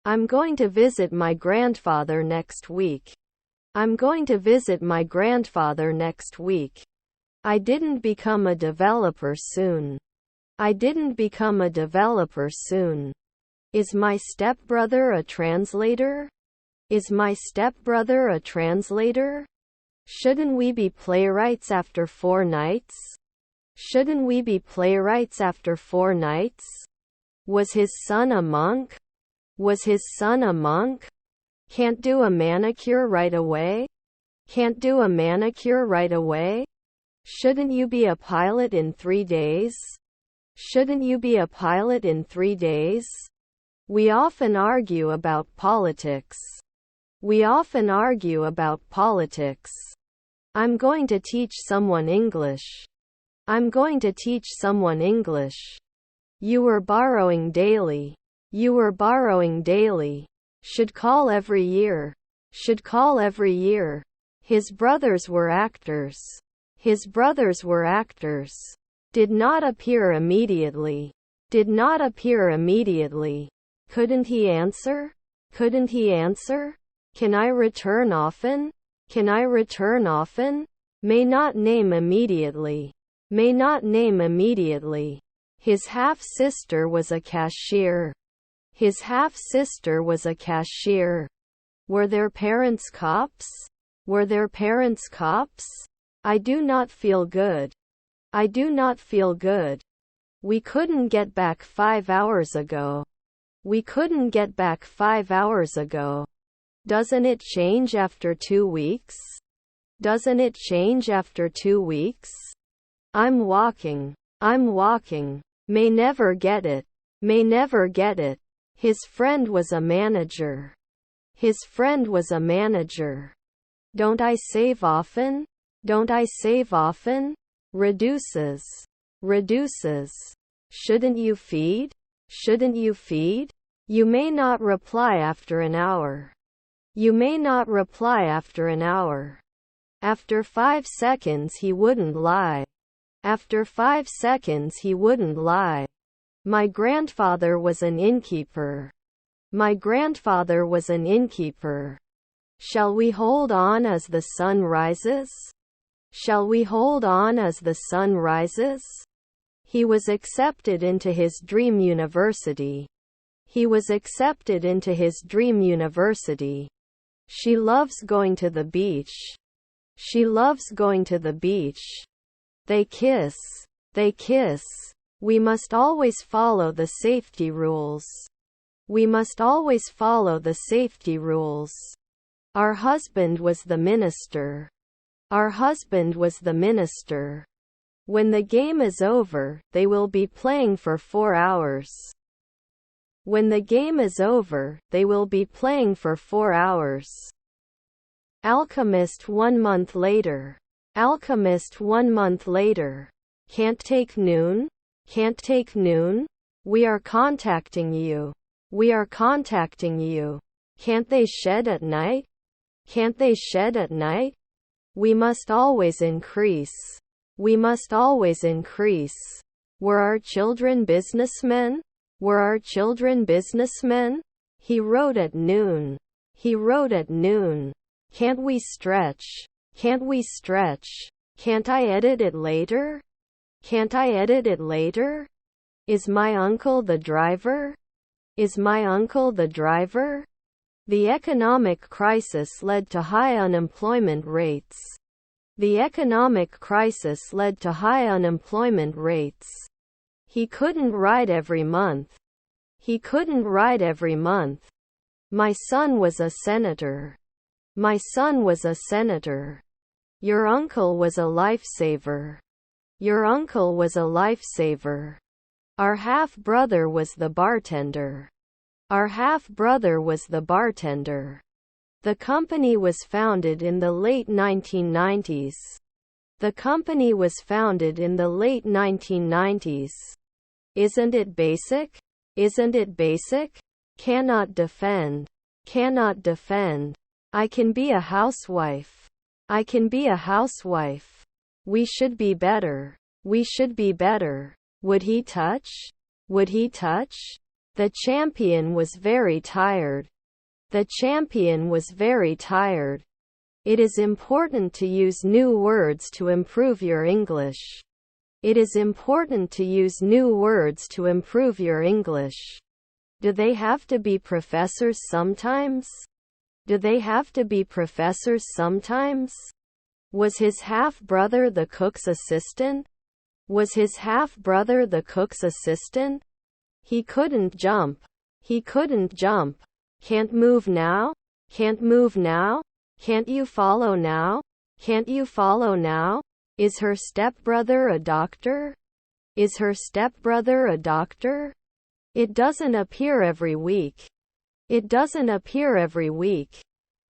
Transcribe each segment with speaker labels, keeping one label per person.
Speaker 1: I'm going to visit my grandfather next week. I'm going to visit my grandfather next week. I didn't become a developer soon. I didn't become a developer soon. Is my stepbrother a translator? Is my stepbrother a translator? Shouldn't we be playwrights after 4 nights? Shouldn't we be playwrights after 4 nights? Was his son a monk? Was his son a monk? Can't do a manicure right away? Can't do a manicure right away? Shouldn't you be a pilot in 3 days? Shouldn't you be a pilot in 3 days? We often argue about politics. We often argue about politics. I'm going to teach someone English. I'm going to teach someone English. You were borrowing daily. You were borrowing daily. Should call every year. Should call every year. His brothers were actors. His brothers were actors. Did not appear immediately. Did not appear immediately. Couldn't he answer? Couldn't he answer? Can I return often? Can I return often? May not name immediately. May not name immediately. His half-sister was a cashier. His half-sister was a cashier. Were their parents cops? Were their parents cops? I do not feel good. I do not feel good. We couldn't get back 5 hours ago. We couldn't get back 5 hours ago. Doesn't it change after 2 weeks? Doesn't it change after 2 weeks? I'm walking. I'm walking. May never get it. May never get it. His friend was a manager. His friend was a manager. Don't I save often? Don't I save often? Reduces. Reduces. Shouldn't you feed? Shouldn't you feed? You may not reply after an hour. You may not reply after an hour. After 5 seconds he wouldn't lie. After 5 seconds he wouldn't lie. My grandfather was an innkeeper. My grandfather was an innkeeper. Shall we hold on as the sun rises? Shall we hold on as the sun rises? He was accepted into his dream university. He was accepted into his dream university. She loves going to the beach. She loves going to the beach. They kiss. They kiss. We must always follow the safety rules. We must always follow the safety rules. Our husband was the minister. Our husband was the minister. When the game is over, they will be playing for 4 hours. When the game is over, they will be playing for 4 hours. Alchemist 1 month later. Alchemist 1 month later. Can't take noon? Can't take noon? We are contacting you. We are contacting you. Can't they shed at night? Can't they shed at night? We must always increase. We must always increase. Were our children businessmen? Were our children businessmen? He wrote at noon. He wrote at noon. Can't we stretch? Can't we stretch? Can't I edit it later? Can't I edit it later? Is my uncle the driver? Is my uncle the driver? The economic crisis led to high unemployment rates. The economic crisis led to high unemployment rates. He couldn't write every month. He couldn't write every month. My son was a senator. My son was a senator. Your uncle was a lifesaver. Your uncle was a lifesaver. Our half-brother was the bartender. Our half-brother was the bartender. The company was founded in the late 1990s. The company was founded in the late 1990s. Isn't it basic? Isn't it basic? Cannot defend. Cannot defend. I can be a housewife. I can be a housewife. We should be better. We should be better. Would he touch? Would he touch? The champion was very tired. The champion was very tired. It is important to use new words to improve your English. It is important to use new words to improve your English. Do they have to be professors sometimes? Do they have to be professors sometimes? Was his half-brother the cook's assistant? Was his half-brother the cook's assistant? He couldn't jump. He couldn't jump. Can't move now? Can't move now? Can't you follow now? Can't you follow now? Is her stepbrother a doctor? Is her stepbrother a doctor? It doesn't appear every week. It doesn't appear every week.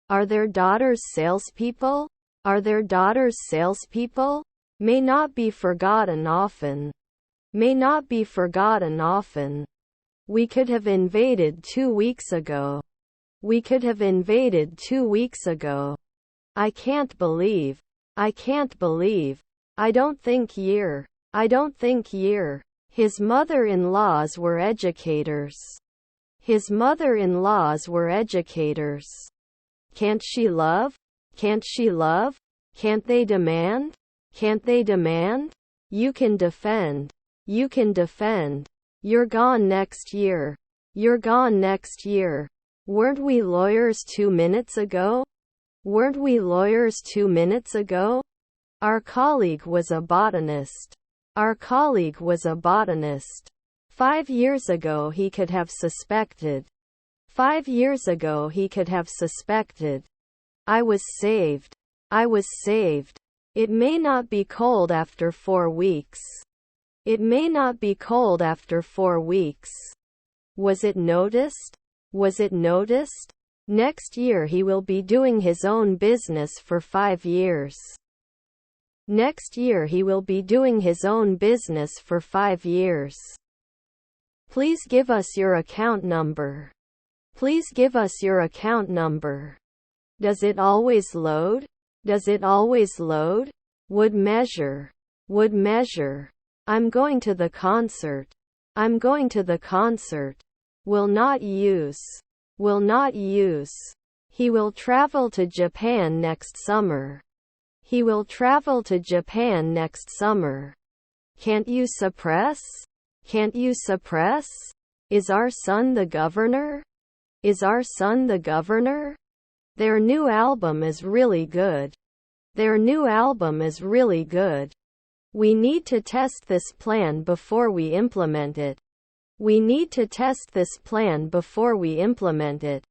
Speaker 1: Are their daughters salespeople? Are their daughters salespeople? May not be forgotten often. May not be forgotten often. We could have invaded 2 weeks ago. We could have invaded 2 weeks ago. I can't believe. I can't believe. I don't think year. I don't think year. His mother-in-laws were educators. His mother-in-laws were educators. Can't she love? Can't she love? Can't they demand? Can't they demand? You can defend. You can defend. You're gone next year. You're gone next year. Weren't we lawyers 2 minutes ago? Weren't we lawyers 2 minutes ago? Our colleague was a botanist. Our colleague was a botanist. 5 years ago he could have suspected. 5 years ago he could have suspected. I was saved. I was saved. It may not be cold after 4 weeks. It may not be cold after 4 weeks. Was it noticed? Was it noticed? Next year he will be doing his own business for 5 years. Next year he will be doing his own business for 5 years. Please give us your account number. Please give us your account number. Does it always load? Does it always load? Would measure. Would measure. I'm going to the concert. I'm going to the concert. Will not use. Will not use. He will travel to Japan next summer. He will travel to Japan next summer. Can't you suppress? Can't you suppress? Is our son the governor? Is our son the governor? Their new album is really good. Their new album is really good. We need to test this plan before we implement it. We need to test this plan before we implement it.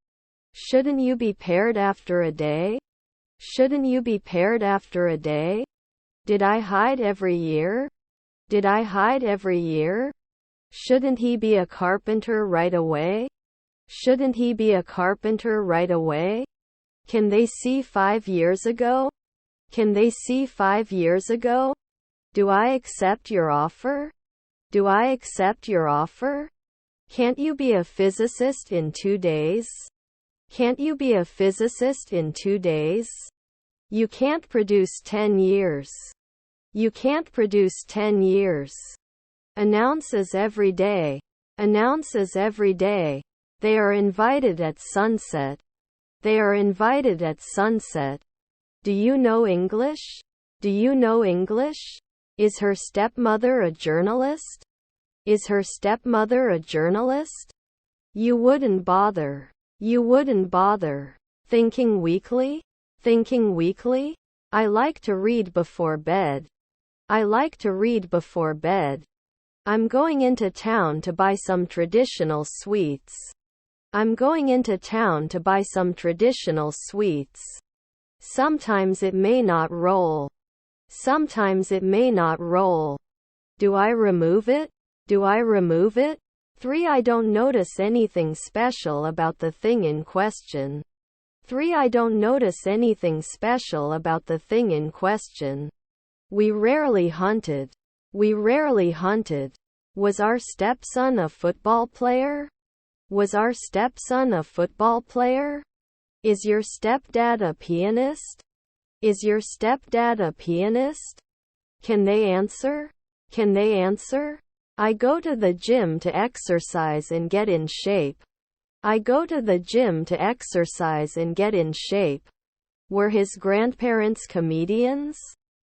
Speaker 1: Shouldn't you be paired after a day? Shouldn't you be paired after a day? Did I hide every year? Did I hide every year? Shouldn't he be a carpenter right away? Shouldn't he be a carpenter right away? Can they see 5 years ago? Can they see 5 years ago? Do I accept your offer? Do I accept your offer? Can't you be a physicist in 2 days? Can't you be a physicist in 2 days? You can't produce 10 years. You can't produce 10 years. Announces every day. Announces every day. They are invited at sunset. They are invited at sunset. Do you know English? Do you know English? Is her stepmother a journalist? Is her stepmother a journalist? You wouldn't bother. You wouldn't bother. Thinking weekly? Thinking weekly? I like to read before bed. I like to read before bed. I'm going into town to buy some traditional sweets. I'm going into town to buy some traditional sweets. Sometimes it may not roll. Sometimes it may not roll. Do I remove it? Do I remove it? 3. I don't notice anything special about the thing in question. 3. I don't notice anything special about the thing in question. We rarely hunted. We rarely hunted. Was our stepson a football player? Was our stepson a football player? Is your stepdad a pianist? Is your stepdad a pianist? Can they answer? Can they answer? I go to the gym to exercise and get in shape. I go to the gym to exercise and get in shape. Were his grandparents comedians?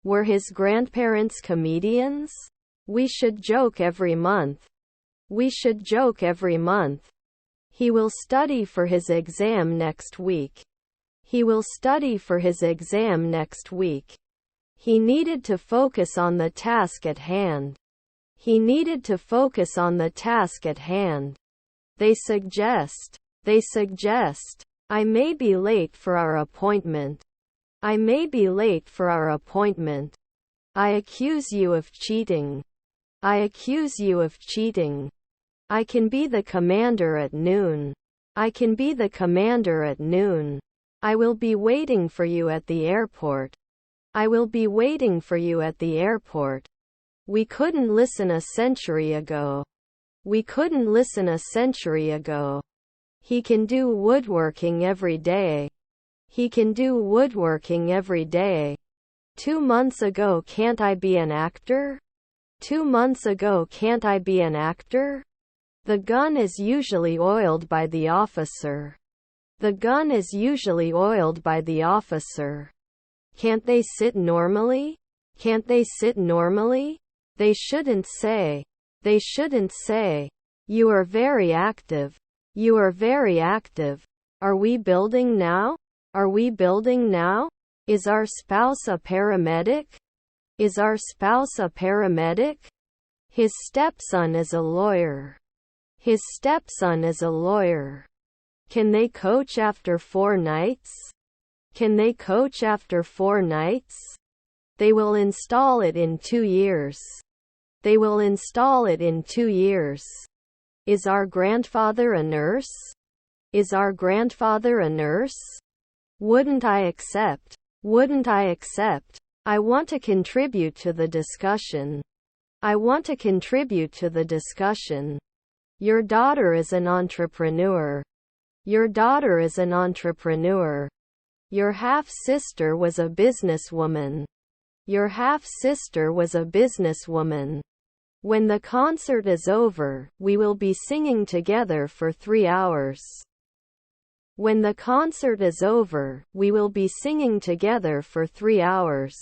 Speaker 1: Were his grandparents comedians? We should joke every month. We should joke every month. He will study for his exam next week. He will study for his exam next week. He needed to focus on the task at hand. He needed to focus on the task at hand. They suggest. They suggest. I may be late for our appointment. I may be late for our appointment. I accuse you of cheating. I accuse you of cheating. I can be the commander at noon. I can be the commander at noon. I will be waiting for you at the airport. I will be waiting for you at the airport. We couldn't listen a century ago. We couldn't listen a century ago. He can do woodworking every day. He can do woodworking every day. 2 months ago, can't I be an actor? 2 months ago, can't I be an actor? The gun is usually oiled by the officer. The gun is usually oiled by the officer. Can't they sit normally? Can't they sit normally? They shouldn't say. They shouldn't say. You are very active. You are very active. Are we building now? Are we building now? Is our spouse a paramedic? Is our spouse a paramedic? His stepson is a lawyer. His stepson is a lawyer. Can they coach after 4 nights? Can they coach after 4 nights? They will install it in 2 years. They will install it in 2 years. Is our grandfather a nurse? Is our grandfather a nurse? Wouldn't I accept? Wouldn't I accept? I want to contribute to the discussion. I want to contribute to the discussion. Your daughter is an entrepreneur. Your daughter is an entrepreneur. Your half-sister was a businesswoman. Your half-sister was a businesswoman. When the concert is over, we will be singing together for 3 hours. When the concert is over, we will be singing together for 3 hours.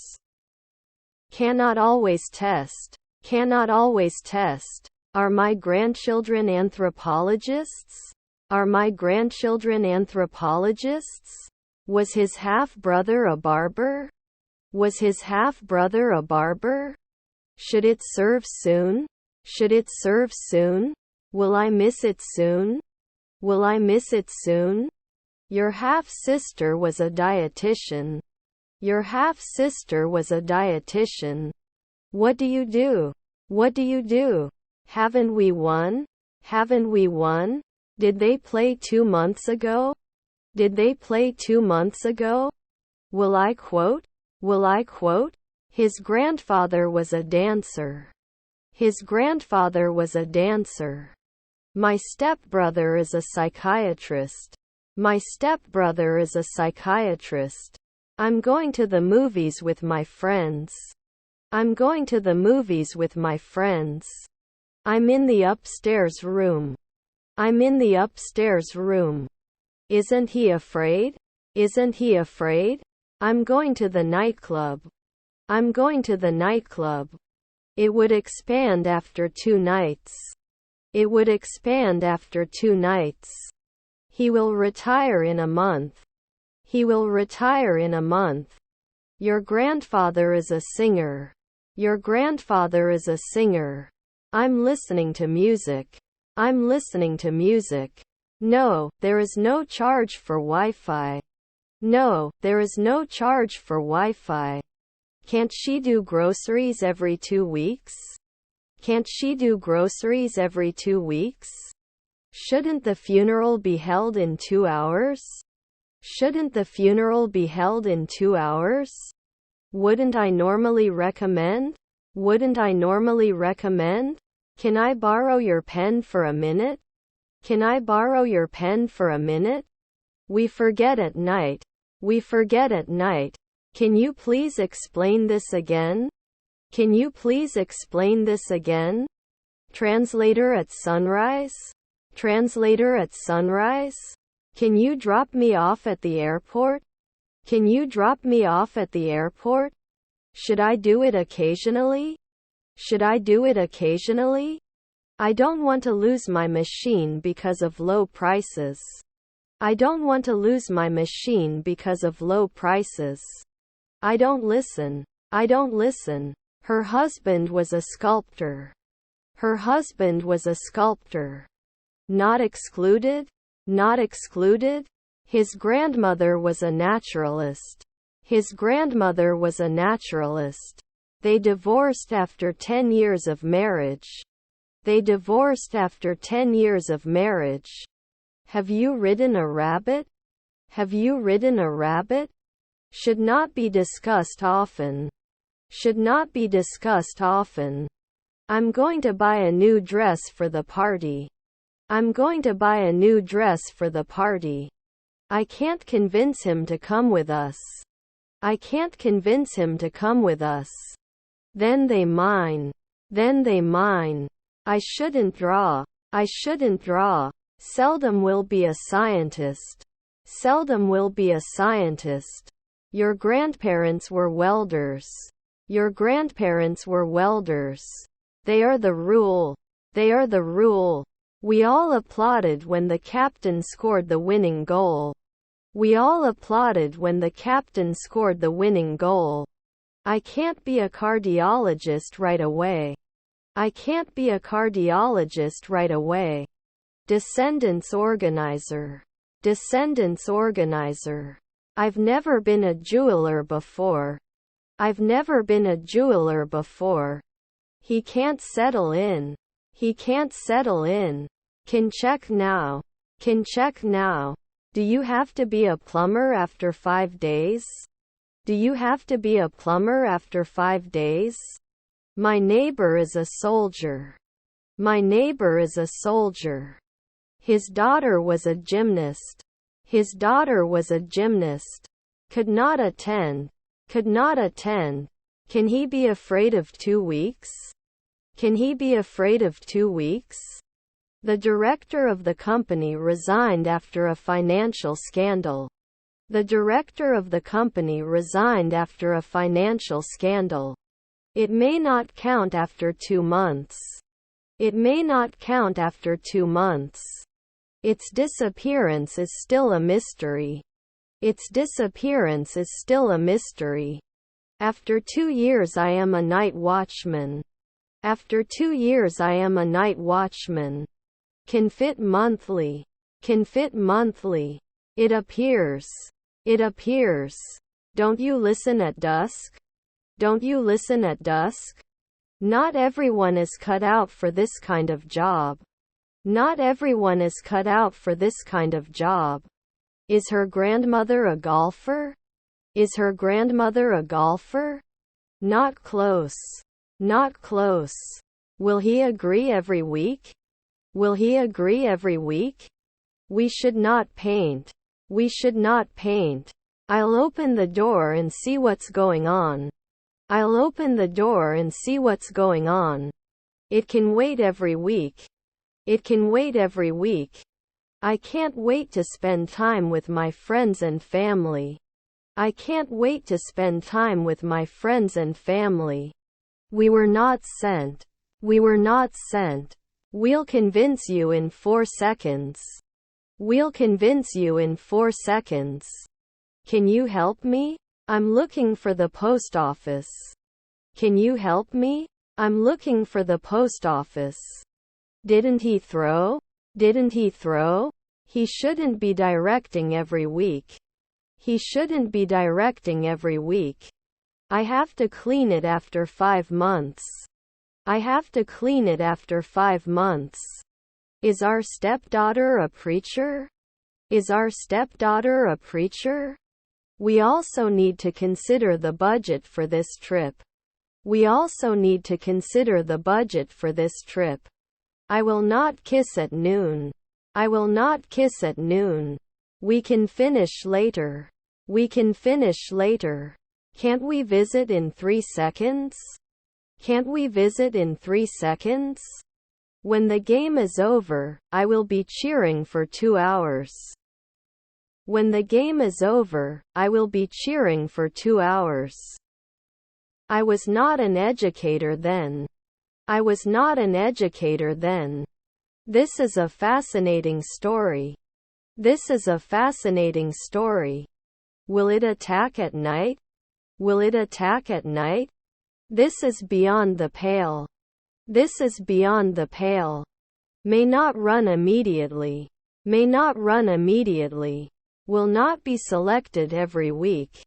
Speaker 1: Cannot always test. Cannot always test. Are my grandchildren anthropologists? Are my grandchildren anthropologists? Was his half-brother a barber? Was his half-brother a barber? Should it serve soon? Should it serve soon? Will I miss it soon? Will I miss it soon? Your half-sister was a dietitian. Your half-sister was a dietitian. What do you do? What do you do? Haven't we won? Haven't we won? Did they play 2 months ago? Did they play 2 months ago? Will I quote? Will I quote? His grandfather was a dancer. His grandfather was a dancer. My stepbrother is a psychiatrist. My stepbrother is a psychiatrist. I'm going to the movies with my friends. I'm going to the movies with my friends. I'm in the upstairs room. I'm in the upstairs room. Isn't he afraid? Isn't he afraid? I'm going to the nightclub. I'm going to the nightclub. It would expand after 2 nights. It would expand after 2 nights. He will retire in a month. He will retire in a month. Your grandfather is a singer. Your grandfather is a singer. I'm listening to music. I'm listening to music. No, there is no charge for Wi-Fi. No, there is no charge for Wi-Fi. Can't she do groceries every 2 weeks? Can't she do groceries every 2 weeks? Shouldn't the funeral be held in 2 hours? Shouldn't the funeral be held in 2 hours? Wouldn't I normally recommend? Wouldn't I normally recommend? Can I borrow your pen for a minute? Can I borrow your pen for a minute? We forget at night. We forget at night. Can you please explain this again? Can you please explain this again? Translator at sunrise? Translator at sunrise? Can you drop me off at the airport? Can you drop me off at the airport? Should I do it occasionally? Should I do it occasionally? I don't want to lose my machine because of low prices. I don't want to lose my machine because of low prices. I don't listen. I don't listen. Her husband was a sculptor. Her husband was a sculptor. Not excluded? Not excluded? His grandmother was a naturalist. His grandmother was a naturalist. They divorced after 10 years of marriage. They divorced after 10 years of marriage. Have you ridden a rabbit? Have you ridden a rabbit? Should not be discussed often. Should not be discussed often. I'm going to buy a new dress for the party. I'm going to buy a new dress for the party. I can't convince him to come with us. I can't convince him to come with us. Then they mine. Then they mine. I shouldn't draw. I shouldn't draw. Seldom will be a scientist. Seldom will be a scientist. Your grandparents were welders. Your grandparents were welders. They are the rule. They are the rule. We all applauded when the captain scored the winning goal. We all applauded when the captain scored the winning goal. I can't be a cardiologist right away. I can't be a cardiologist right away. Descendants organizer. Descendants organizer. I've never been a jeweler before. I've never been a jeweler before. He can't settle in. He can't settle in. Can check now. Can check now. Do you have to be a plumber after 5 days? Do you have to be a plumber after 5 days? My neighbor is a soldier. My neighbor is a soldier. His daughter was a gymnast. His daughter was a gymnast. Could not attend. Could not attend. Can he be afraid of 2 weeks? Can he be afraid of 2 weeks? The director of the company resigned after a financial scandal. The director of the company resigned after a financial scandal. It may not count after 2 months. It may not count after 2 months. Its disappearance is still a mystery. Its disappearance is still a mystery. After 2 years I am a night watchman. After 2 years I am a night watchman. Can fit monthly. Can fit monthly. It appears. It appears. Don't you listen at dusk? Don't you listen at dusk? Not everyone is cut out for this kind of job. Not everyone is cut out for this kind of job. Is her grandmother a golfer? Is her grandmother a golfer? Not close. Not close. Will he agree every week? Will he agree every week? We should not paint. We should not paint. I'll open the door and see what's going on. I'll open the door and see what's going on. It can wait every week. It can wait every week. I can't wait to spend time with my friends and family. I can't wait to spend time with my friends and family. We were not sent. We were not sent. We'll convince you in 4 seconds. We'll convince you in 4 seconds. Can you help me? I'm looking for the post office. Can you help me? I'm looking for the post office. Didn't he throw? Didn't he throw? He shouldn't be directing every week. He shouldn't be directing every week. I have to clean it after 5 months. I have to clean it after 5 months. Is our stepdaughter a preacher? Is our stepdaughter a preacher? We also need to consider the budget for this trip. We also need to consider the budget for this trip. I will not kiss at noon. I will not kiss at noon. We can finish later. We can finish later. Can't we visit in 3 seconds? Can't we visit in 3 seconds? When the game is over, I will be cheering for 2 hours. When the game is over, I will be cheering for 2 hours. I was not an educator then. I was not an educator then. This is a fascinating story. This is a fascinating story. Will it attack at night? Will it attack at night? This is beyond the pale. This is beyond the pale. May not run immediately. May not run immediately. Will not be selected every week.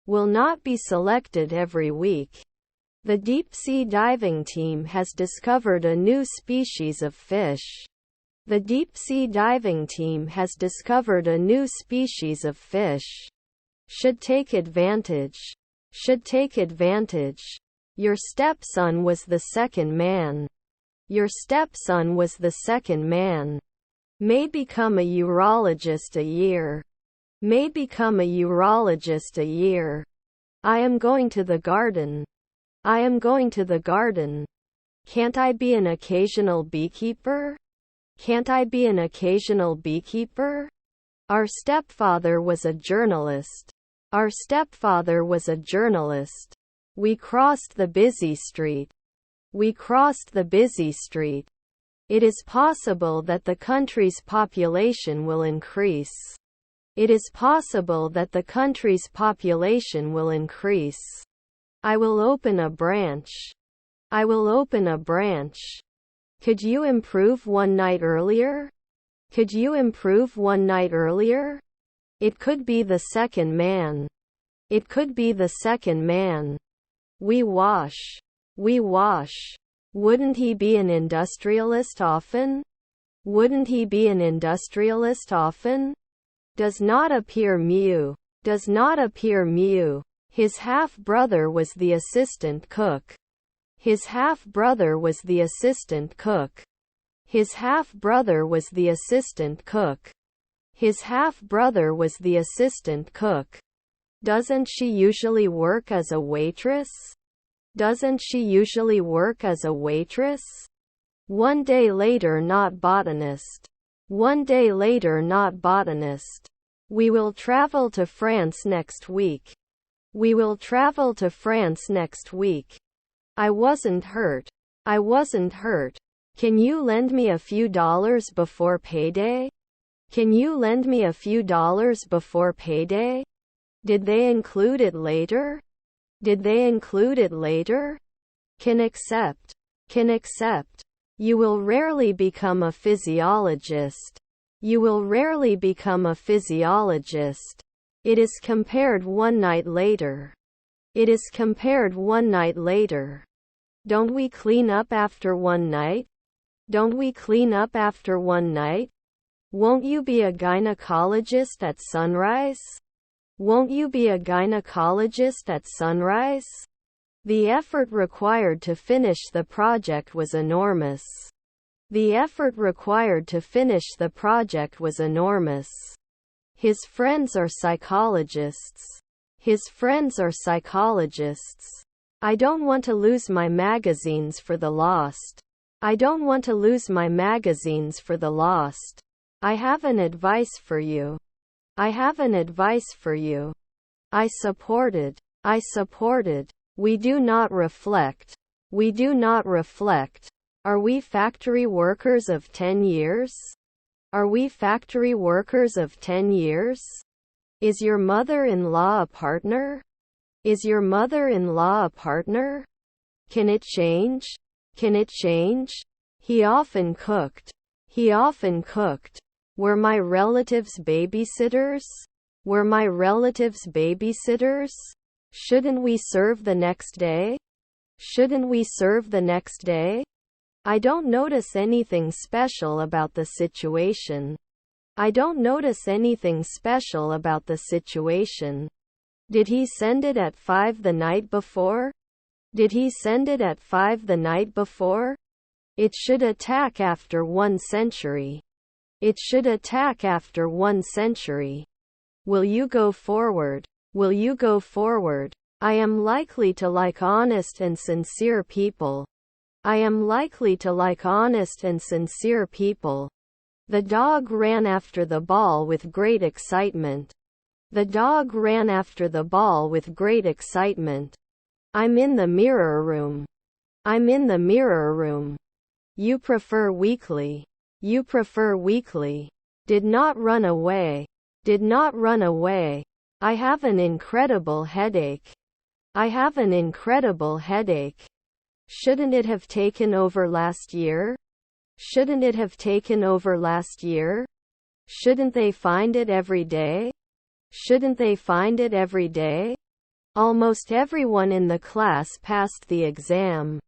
Speaker 1: Will not be selected every week. The deep-sea diving team has discovered a new species of fish. The deep-sea diving team has discovered a new species of fish. Should take advantage. Should take advantage. Your stepson was the second man. Your stepson was the second man. May become a urologist a year. May become a urologist a year. I am going to the garden. I am going to the garden. Can't I be an occasional beekeeper? Can't I be an occasional beekeeper? Our stepfather was a journalist. Our stepfather was a journalist. We crossed the busy street. We crossed the busy street. It is possible that the country's population will increase. It is possible that the country's population will increase. I will open a branch. I will open a branch. Could you improve one night earlier? Could you improve one night earlier? It could be the second man. It could be the second man. We wash. We wash. Wouldn't he be an industrialist often? Wouldn't he be an industrialist often? Does not appear mu. Does not appear mu. His half-brother was the assistant cook. His half-brother was the assistant cook. His half-brother was the assistant cook. His half-brother was the assistant cook. Doesn't she usually work as a waitress? Doesn't she usually work as a waitress? One day later, not botanist. One day later, not botanist. We will travel to France next week. We will travel to France next week. I wasn't hurt. I wasn't hurt. Can you lend me a few dollars before payday? Can you lend me a few dollars before payday? Did they include it later? Did they include it later? Can accept. Can accept. You will rarely become a physiologist. You will rarely become a physiologist. It is compared one night later. It is compared one night later. Don't we clean up after one night? Don't we clean up after one night? Won't you be a gynecologist at sunrise? Won't you be a gynecologist at sunrise? The effort required to finish the project was enormous. The effort required to finish the project was enormous. His friends are psychologists. His friends are psychologists. I don't want to lose my magazines for the lost. I don't want to lose my magazines for the lost. I have an advice for you. I have an advice for you. I supported. I supported. We do not reflect. We do not reflect. Are we factory workers of 10 years? Are we factory workers of 10 years? Is your mother-in-law a partner? Is your mother-in-law a partner? Can it change? Can it change? He often cooked. He often cooked. Were my relatives babysitters? Were my relatives babysitters? Shouldn't we serve the next day? Shouldn't we serve the next day? I don't notice anything special about the situation. I don't notice anything special about the situation. Did he send it at 5 the night before? Did he send it at 5 the night before? It should attack after 1 century. It should attack after 1 century. Will you go forward? Will you go forward? I am likely to like honest and sincere people. I am likely to like honest and sincere people. The dog ran after the ball with great excitement. The dog ran after the ball with great excitement. I'm in the mirror room. I'm in the mirror room. You prefer weekly. You prefer weekly. Did not run away. Did not run away. I have an incredible headache. I have an incredible headache. Shouldn't it have taken over last year? Shouldn't it have taken over last year? Shouldn't they find it every day? Shouldn't they find it every day? Almost everyone in the class passed the exam.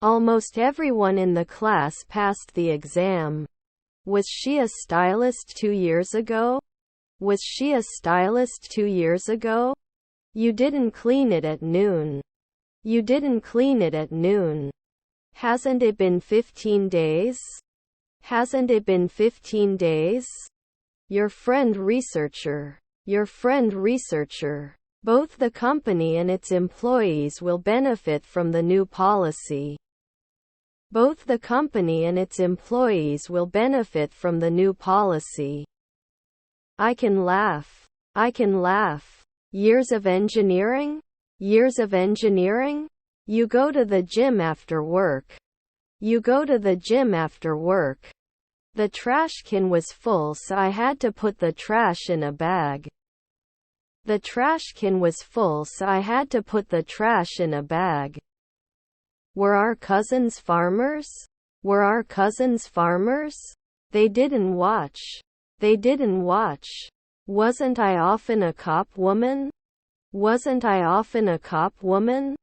Speaker 1: Almost everyone in the class passed the exam. Was she a stylist 2 years ago? Was she a stylist 2 years ago? You didn't clean it at noon. You didn't clean it at noon. Hasn't it been 15 days? Hasn't it been 15 days? Your friend researcher. Your friend researcher. Both the company and its employees will benefit from the new policy. Both the company and its employees will benefit from the new policy. I can laugh. I can laugh. Years of engineering? Years of engineering? You go to the gym after work. You go to the gym after work. The trash can was full, so I had to put the trash in a bag. The trash can was full, so I had to put the trash in a bag. Were our cousins farmers? Were our cousins farmers? They didn't watch. They didn't watch. Wasn't I often a cop woman? Wasn't I often a cop woman?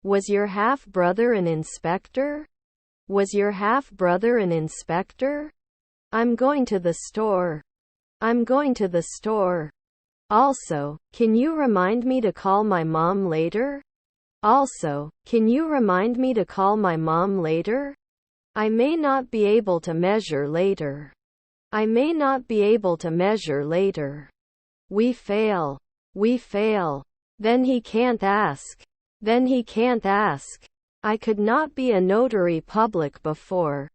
Speaker 1: Was your half-brother an inspector? Was your half-brother an inspector? I'm going to the store. I'm going to the store. Also, can you remind me to call my mom later? Also, can you remind me to call my mom later? I may not be able to measure later. I may not be able to measure later. We fail. We fail. Then he can't ask. Then he can't ask. I could not be a notary public before.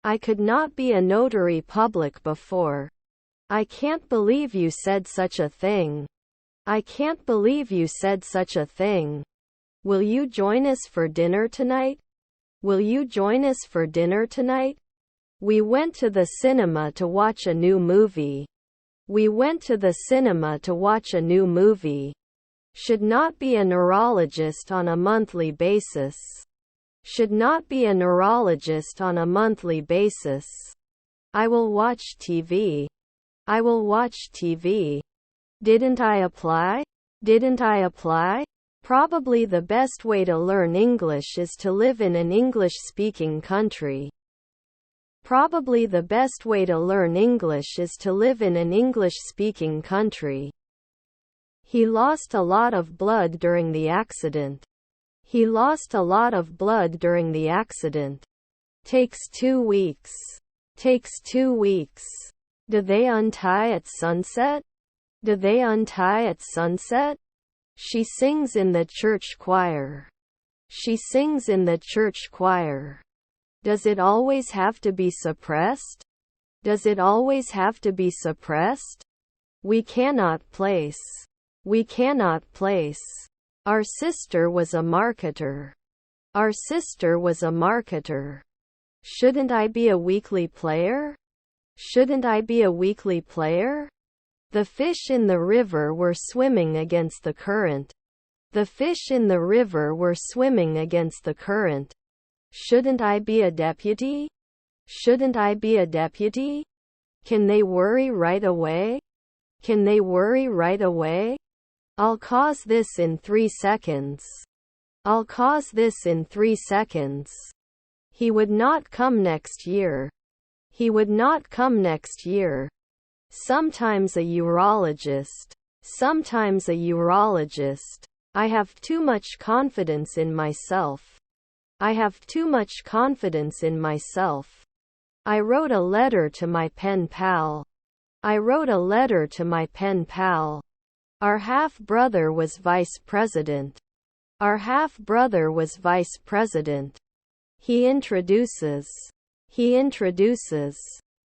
Speaker 1: I could not be a notary public before. I can't believe you said such a thing. I can't believe you said such a thing. Will you join us for dinner tonight? Will you join us for dinner tonight? We went to the cinema to watch a new movie. We went to the cinema to watch a new movie. Should not be a neurologist on a monthly basis. Should not be a neurologist on a monthly basis. I will watch TV. I will watch TV. Didn't I apply? Didn't I apply? Probably the best way to learn English is to live in an English-speaking country. Probably the best way to learn English is to live in an English-speaking country. He lost a lot of blood during the accident. He lost a lot of blood during the accident. Takes 2 weeks. Takes 2 weeks. Do they untie at sunset? Do they untie at sunset? She sings in the church choir. She sings in the church choir. Does it always have to be suppressed? Does it always have to be suppressed? We cannot place. We cannot place. Our sister was a marketer. Our sister was a marketer. Shouldn't I be a weekly player? Shouldn't I be a weekly player? The fish in the river were swimming against the current. The fish in the river were swimming against the current. Shouldn't I be a deputy? Shouldn't I be a deputy? Can they worry right away? Can they worry right away? I'll cause this in 3 seconds. I'll cause this in 3 seconds. He would not come next year. He would not come next year. Sometimes a urologist. Sometimes a urologist. I have too much confidence in myself. I have too much confidence in myself. I wrote a letter to my pen pal. I wrote a letter to my pen pal. Our half-brother was vice president. Our half-brother was vice president. He introduces. He introduces.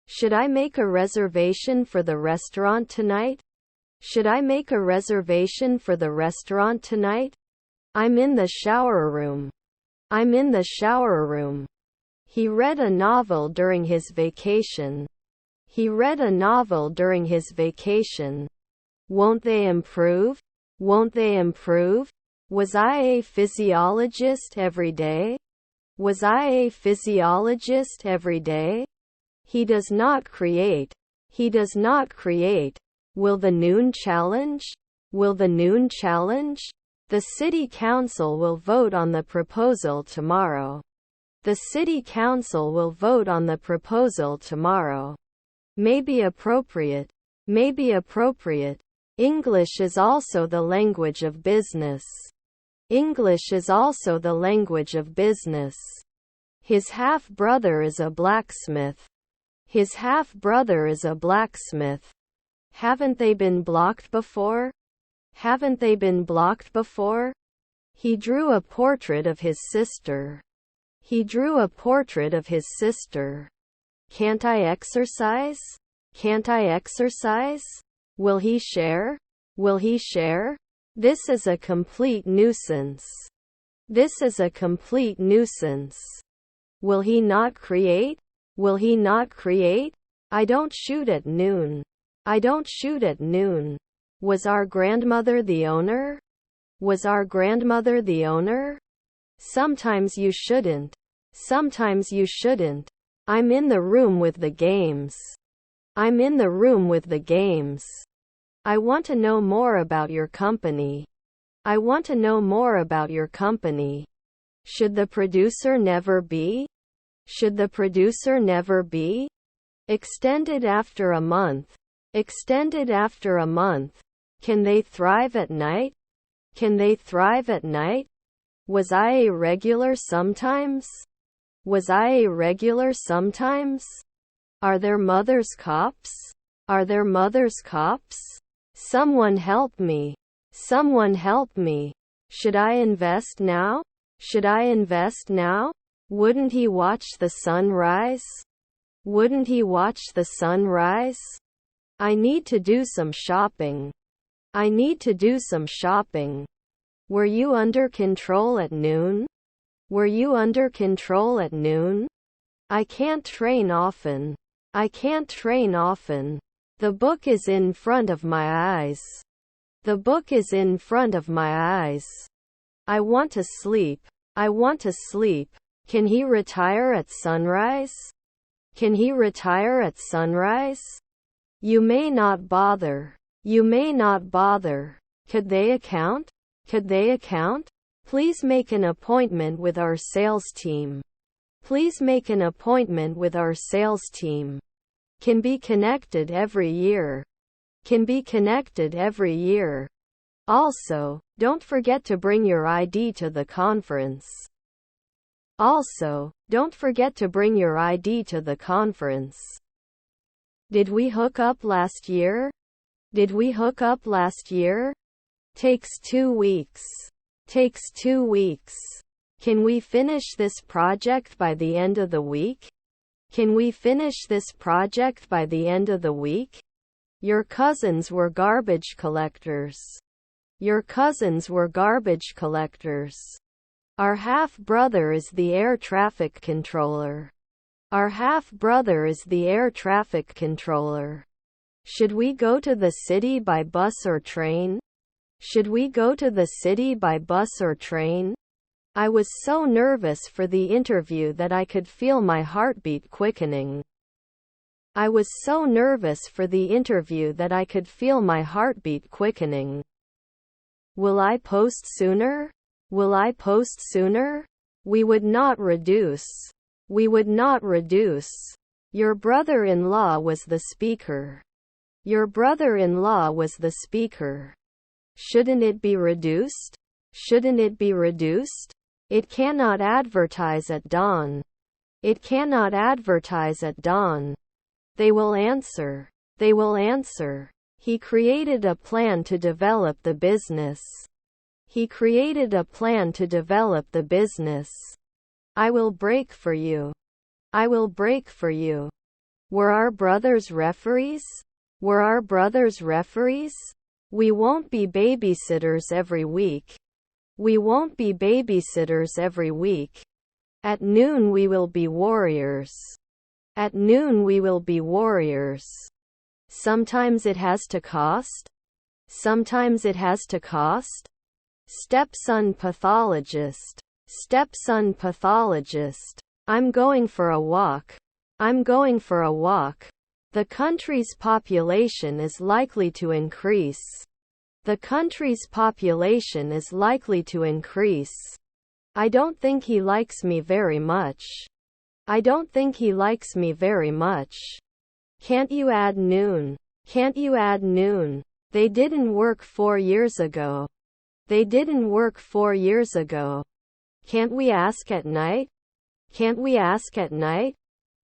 Speaker 1: Should I make a reservation for the restaurant tonight? Should I make a reservation for the restaurant tonight? I'm in the shower room. I'm in the shower room. He read a novel during his vacation. He read a novel during his vacation. Won't they improve? Won't they improve? Was I a physiologist every day? Was I a physiologist every day? He does not create. He does not create. Will the noon challenge? Will the noon challenge? The city council will vote on the proposal tomorrow. The city council will vote on the proposal tomorrow. May be appropriate. May be appropriate. English is also the language of business. English is also the language of business. His half-brother is a blacksmith. His half-brother is a blacksmith. Haven't they been blocked before? Haven't they been blocked before? He drew a portrait of his sister. He drew a portrait of his sister. Can't I exercise? Can't I exercise? Will he share? Will he share? This is a complete nuisance. This is a complete nuisance. Will he not create? Will he not create? I don't shoot at noon. I don't shoot at noon. Was our grandmother the owner? Was our grandmother the owner? Sometimes you shouldn't. Sometimes you shouldn't. I'm in the room with the games. I'm in the room with the games. I want to know more about your company. I want to know more about your company. Should the producer never be? Should the producer never be? Extended after a month. Extended after a month. Can they thrive at night? Can they thrive at night? Was I a regular sometimes? Was I a regular sometimes? Are there mothers cops? Are there mothers cops? Someone help me. Someone help me. Should I invest now? Should I invest now? Wouldn't he watch the sun rise? Wouldn't he watch the sun rise? I need to do some shopping. I need to do some shopping. Were you under control at noon? Were you under control at noon? I can't train often. I can't train often. The book is in front of my eyes. The book is in front of my eyes. I want to sleep. I want to sleep. Can he retire at sunrise? Can he retire at sunrise? You may not bother. You may not bother. Could they account? Could they account? Please make an appointment with our sales team. Please make an appointment with our sales team. Can be connected every year. Can be connected every year. Also, don't forget to bring your ID to the conference. Also, don't forget to bring your ID to the conference. Did we hook up last year? Did we hook up last year? Takes 2 weeks. Takes 2 weeks. Can we finish this project by the end of the week? Can we finish this project by the end of the week? Your cousins were garbage collectors. Your cousins were garbage collectors. Our half-brother is the air traffic controller. Our half-brother is the air traffic controller. Should we go to the city by bus or train? Should we go to the city by bus or train? I was so nervous for the interview that I could feel my heartbeat quickening. I was so nervous for the interview that I could feel my heartbeat quickening. Will I post sooner? Will I post sooner? We would not reduce. We would not reduce. Your brother-in-law was the speaker. Your brother-in-law was the speaker. Shouldn't it be reduced? Shouldn't it be reduced? It cannot advertise at dawn. It cannot advertise at dawn. They will answer. They will answer. He created a plan to develop the business. He created a plan to develop the business. I will break for you. I will break for you. Were our brothers referees? Were our brothers referees? We won't be babysitters every week. We won't be babysitters every week. At noon we will be warriors. At noon we will be warriors. Sometimes it has to cost. Sometimes it has to cost. Stepson pathologist. Stepson pathologist. I'm going for a walk. I'm going for a walk. The country's population is likely to increase. The country's population is likely to increase. I don't think he likes me very much. I don't think he likes me very much. Can't you add noon? Can't you add noon? They didn't work 4 years ago. They didn't work 4 years ago. Can't we ask at night? Can't we ask at night?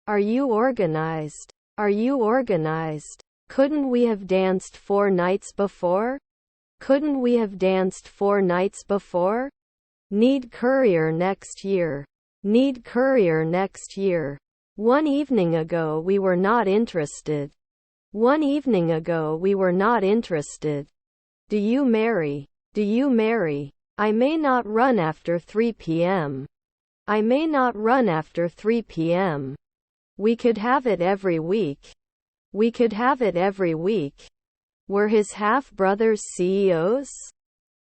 Speaker 1: Are you organized? Are you organized? Couldn't we have danced 4 nights before? Couldn't we have danced 4 nights before? Need courier next year. Need courier next year. One evening ago we were not interested. One evening ago we were not interested. Do you marry? Do you marry? I may not run after 3 p.m. I may not run after 3 p.m. We could have it every week. We could have it every week. Were his half-brothers CEOs?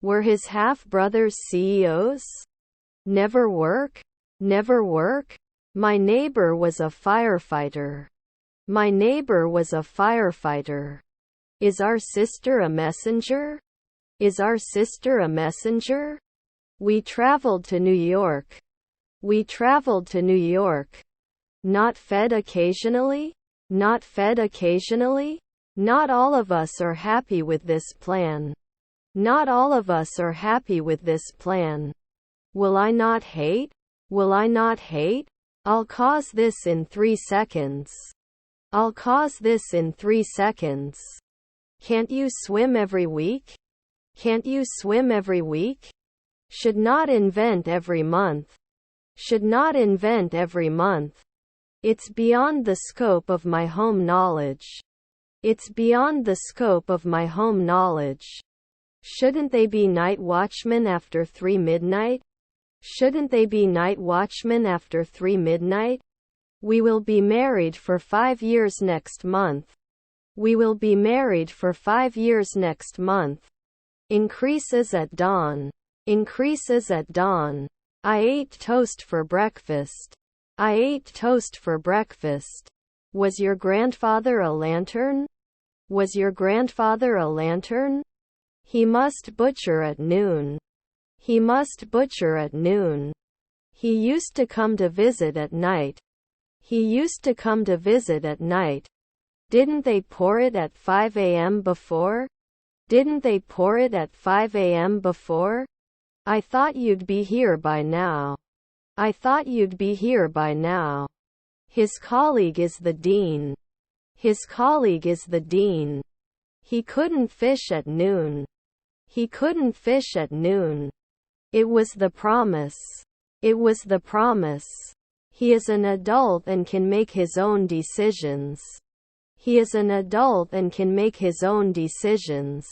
Speaker 1: Were his half-brothers CEOs? Never work? Never work? My neighbor was a firefighter. My neighbor was a firefighter. Is our sister a messenger? Is our sister a messenger? We traveled to New York. We traveled to New York. Not fed occasionally? Not fed occasionally? Not all of us are happy with this plan. Not all of us are happy with this plan. Will I not hate? Will I not hate? I'll cause this in 3 seconds. I'll cause this in 3 seconds. Can't you swim every week? Can't you swim every week? Should not invent every month. Should not invent every month. It's beyond the scope of my home knowledge. It's beyond the scope of my home knowledge. Shouldn't they be night watchmen after 3 midnight? Shouldn't they be night watchmen after 3 midnight? We will be married for 5 years next month. We will be married for 5 years next month. Increases at dawn. Increases at dawn. I ate toast for breakfast. I ate toast for breakfast. Was your grandfather a lantern? Was your grandfather a lantern? He must butcher at noon. He must butcher at noon. He used to come to visit at night. He used to come to visit at night. Didn't they pour it at 5 a.m. before? Didn't they pour it at 5 a.m. before? I thought you'd be here by now. I thought you'd be here by now. His colleague is the dean. His colleague is the dean. He couldn't fish at noon. He couldn't fish at noon. It was the promise. It was the promise. He is an adult and can make his own decisions. He is an adult and can make his own decisions.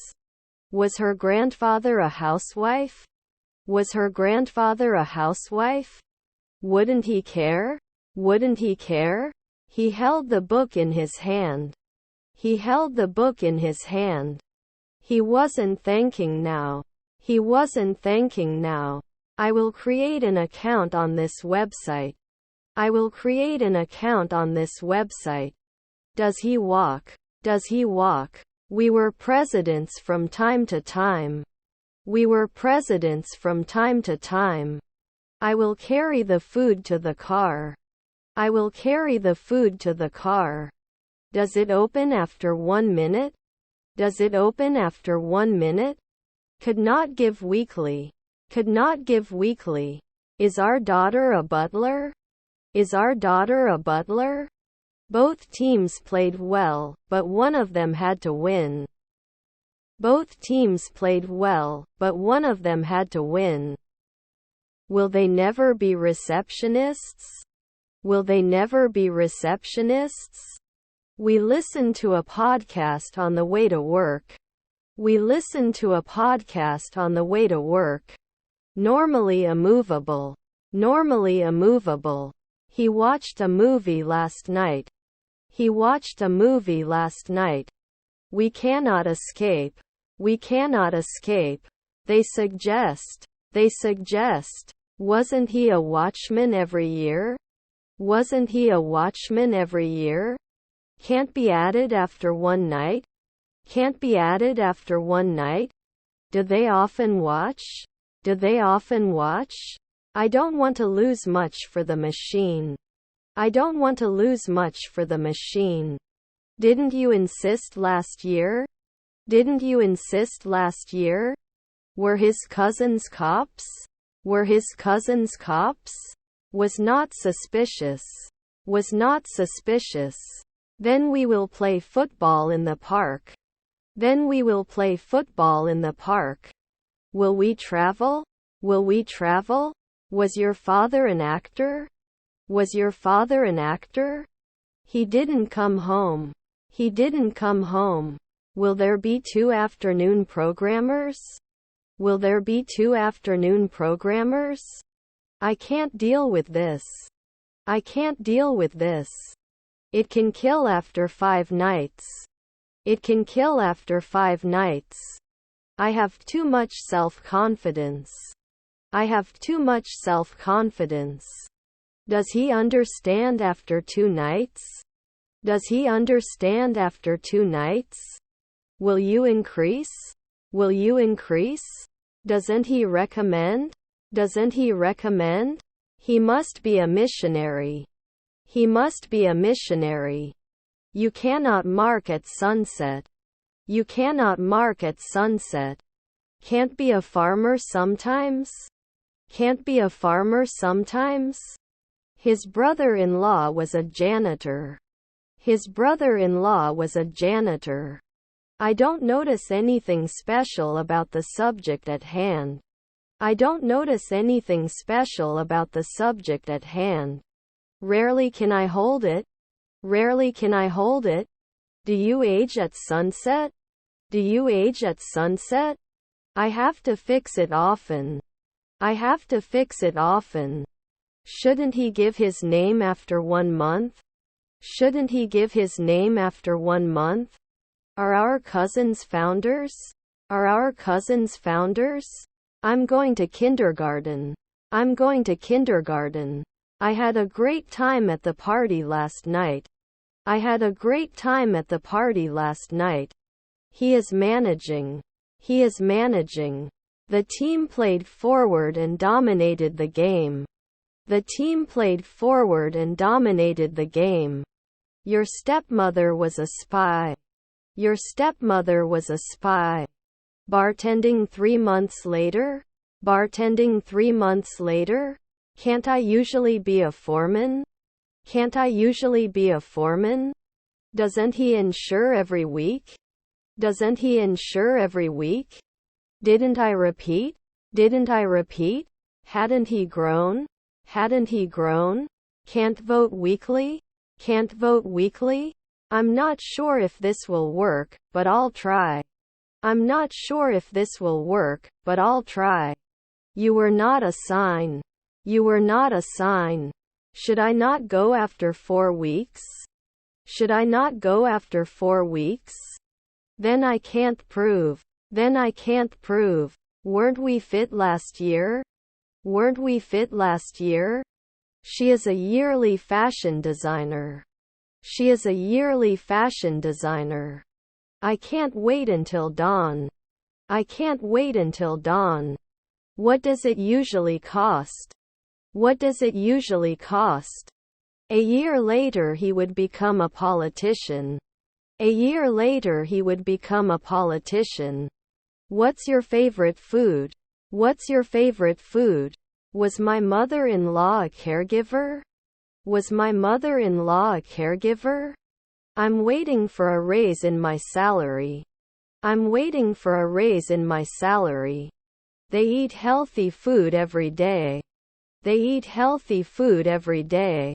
Speaker 1: Was her grandfather a housewife? Was her grandfather a housewife? Wouldn't he care? Wouldn't he care? He held the book in his hand. He held the book in his hand. He wasn't thanking now. He wasn't thanking now. I will create an account on this website. I will create an account on this website. Does he walk? Does he walk? We were presidents from time to time. We were presidents from time to time. I will carry the food to the car. I will carry the food to the car. Does it open after 1 minute? Does it open after 1 minute? Could not give weekly. Could not give weekly. Is our daughter a butler? Is our daughter a butler? Both teams played well, but one of them had to win. Both teams played well, but one of them had to win. Will they never be receptionists? Will they never be receptionists? We listen to a podcast on the way to work. We listen to a podcast on the way to work. Normally immovable. Normally immovable. He watched a movie last night. He watched a movie last night. We cannot escape. We cannot escape. They suggest. They suggest. Wasn't he a watchman every year? Wasn't he a watchman every year? Can't be added after one night? Can't be added after one night? Do they often watch? Do they often watch? I don't want to lose much for the machine. I don't want to lose much for the machine. Didn't you insist last year? Didn't you insist last year? Were his cousins cops? Were his cousins cops? Was not suspicious. Was not suspicious. Then we will play football in the park. Then we will play football in the park. Will we travel? Will we travel? Was your father an actor? Was your father an actor? He didn't come home. He didn't come home. Will there be 2 afternoon programmers? Will there be 2 afternoon programmers? I can't deal with this. I can't deal with this. It can kill after 5 nights. It can kill after 5 nights. I have too much self-confidence. I have too much self-confidence. Does he understand after 2 nights? Does he understand after 2 nights? Will you increase? Will you increase? Doesn't he recommend? Doesn't he recommend? He must be a missionary. He must be a missionary. You cannot mark at sunset. You cannot mark at sunset. Can't be a farmer sometimes? Can't be a farmer sometimes? His brother-in-law was a janitor. His brother-in-law was a janitor. I don't notice anything special about the subject at hand. I don't notice anything special about the subject at hand. Rarely can I hold it. Rarely can I hold it. Do you age at sunset? Do you age at sunset? I have to fix it often. I have to fix it often. Shouldn't he give his name after 1 month? Shouldn't he give his name after 1 month? Are our cousins founders? Are our cousins founders? I'm going to kindergarten. I'm going to kindergarten. I had a great time at the party last night. I had a great time at the party last night. He is managing. He is managing. The team played forward and dominated the game. The team played forward and dominated the game. Your stepmother was a spy. Your stepmother was a spy. Bartending 3 months later? Bartending 3 months later? Can't I usually be a foreman? Can't I usually be a foreman? Doesn't he insure every week? Doesn't he insure every week? Didn't I repeat? Didn't I repeat? Hadn't he grown? Hadn't he grown? Can't vote weekly? Can't vote weekly? I'm not sure if this will work, but I'll try. I'm not sure if this will work, but I'll try. You were not a sign. You were not a sign. Should I not go after 4 weeks? Should I not go after 4 weeks? Then I can't prove. Then I can't prove. Weren't we fit last year? Weren't we fit last year? She is a yearly fashion designer. She is a yearly fashion designer. I can't wait until dawn. I can't wait until dawn. What does it usually cost? What does it usually cost? A year later he would become a politician. A year later he would become a politician. What's your favorite food? What's your favorite food? Was my mother-in-law a caregiver? Was my mother-in-law a caregiver? I'm waiting for a raise in my salary. I'm waiting for a raise in my salary. They eat healthy food every day. They eat healthy food every day.